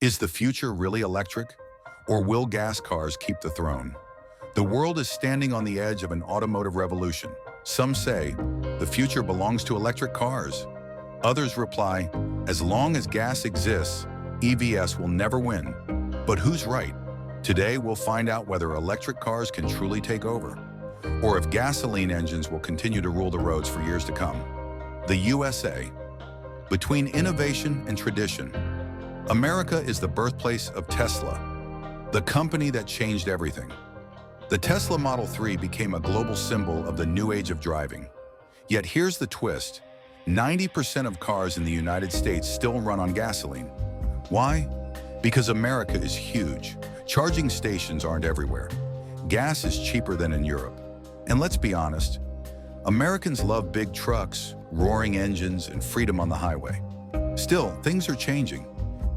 Is the future really electric? Or will gas cars keep the throne? The world is standing on the edge of an automotive revolution. Some say the future belongs to electric cars. Others reply, as long as gas exists, EVs will never win. But who's right? Today we'll find out whether electric cars can truly take over, or if gasoline engines will continue to rule the roads for years to come. The USA. Between innovation and tradition, America is the birthplace of Tesla, the company that changed everything. The Tesla Model 3 became a global symbol of the new age of driving. Yet here's the twist. 90% of cars in the United States still run on gasoline. Why? Because America is huge. Charging stations aren't everywhere. Gas is cheaper than in Europe. And let's be honest, Americans love big trucks, roaring engines, and freedom on the highway. Still, things are changing.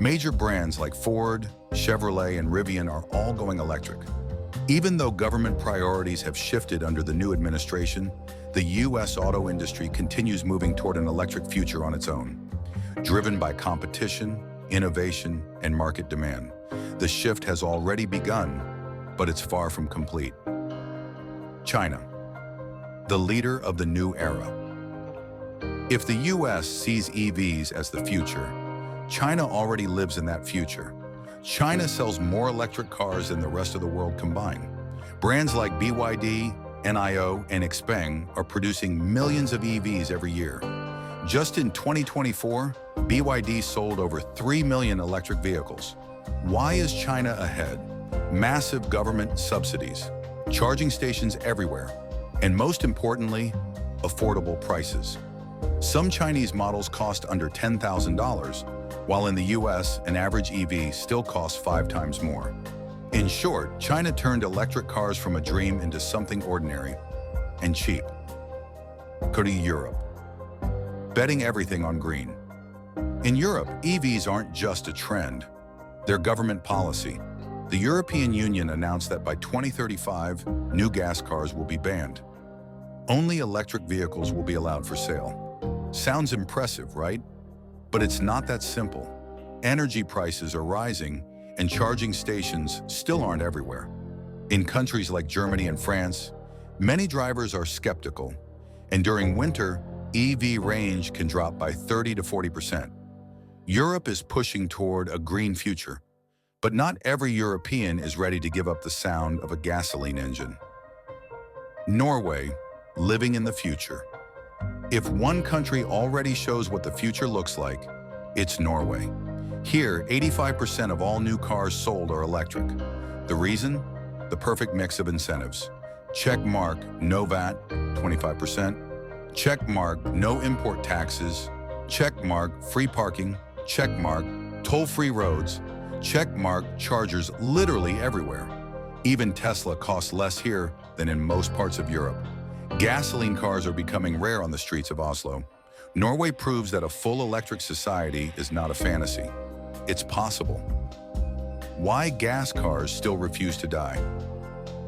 Major brands like Ford, Chevrolet, and Rivian are all going electric. Even though government priorities have shifted under the new administration, the U.S. auto industry continues moving toward an electric future on its own. Driven by competition, innovation, and market demand, the shift has already begun, but it's far from complete. China, the leader of the new era. If the U.S. sees EVs as the future, China already lives in that future. China sells more electric cars than the rest of the world combined. Brands like BYD, NIO, and Xpeng are producing millions of EVs every year. Just in 2024, BYD sold over 3 million electric vehicles. Why is China ahead? Massive government subsidies, charging stations everywhere, and most importantly, affordable prices. Some Chinese models cost under $10,000, while in the US, an average EV still costs 5 times more. In short, China turned electric cars from a dream into something ordinary and cheap. Go to Europe, betting everything on green. In Europe, EVs aren't just a trend, they're government policy. The European Union announced that by 2035, new gas cars will be banned. Only electric vehicles will be allowed for sale. Sounds impressive, right? But it's not that simple. Energy prices are rising, and charging stations still aren't everywhere. In countries like Germany and France, many drivers are skeptical, and during winter, EV range can drop by 30 to 40%. Europe is pushing toward a green future, but not every European is ready to give up the sound of a gasoline engine. Norway, living in the future. If one country already shows what the future looks like, it's Norway. Here, 85% of all new cars sold are electric. The reason? The perfect mix of incentives. Check mark, no VAT, 25%. Check mark, no import taxes. Check mark, free parking. Check mark, toll-free roads. Check mark, chargers literally everywhere. Even Tesla costs less here than in most parts of Europe. Gasoline cars are becoming rare on the streets of Oslo. Norway proves that a full electric society is not a fantasy. It's possible. Why gas cars still refuse to die?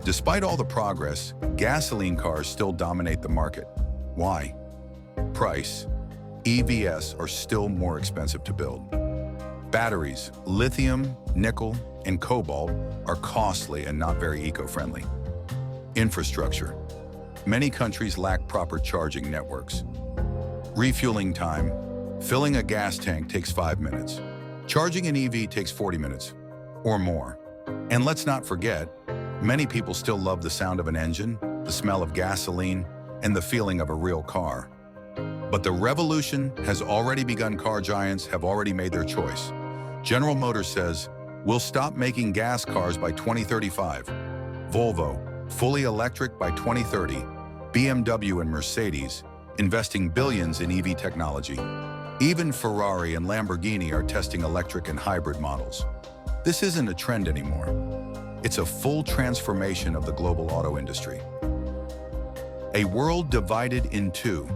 Despite all the progress, gasoline cars still dominate the market. Why? Price. EVs are still more expensive to build. Batteries, lithium, nickel, and cobalt are costly and not very eco-friendly. Infrastructure. Many countries lack proper charging networks. Refueling time. Filling a gas tank takes 5 minutes. Charging an EV takes 40 minutes or more. And let's not forget, many people still love the sound of an engine, the smell of gasoline, and the feeling of a real car. But the revolution has already begun. Car giants have already made their choice. General Motors says, we'll stop making gas cars by 2035. Volvo, fully electric by 2030. BMW and Mercedes, investing billions in EV technology. Even Ferrari and Lamborghini are testing electric and hybrid models. This isn't a trend anymore. It's a full transformation of the global auto industry. A world divided in two.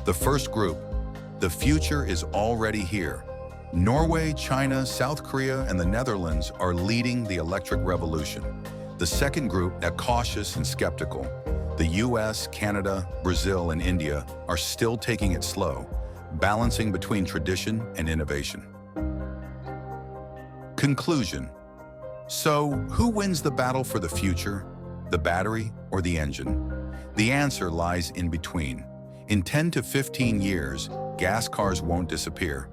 The first group, the future is already here. Norway, China, South Korea, and the Netherlands are leading the electric revolution. The second group, that cautious and skeptical. The US, Canada, Brazil, and India are still taking it slow, balancing between tradition and innovation. Conclusion. So, who wins the battle for the future? The battery or the engine? The answer lies in between. In 10 to 15 years, gas cars won't disappear,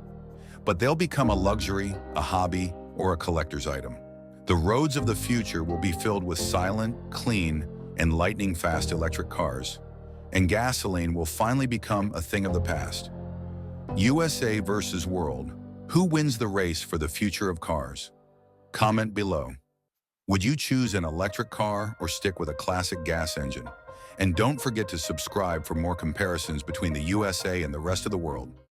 but they'll become a luxury, a hobby, or a collector's item. The roads of the future will be filled with silent, clean, and lightning-fast electric cars, and gasoline will finally become a thing of the past. USA versus world. Who wins the race for the future of cars? Comment below. Would you choose an electric car or stick with a classic gas engine? And don't forget to subscribe for more comparisons between the USA and the rest of the world.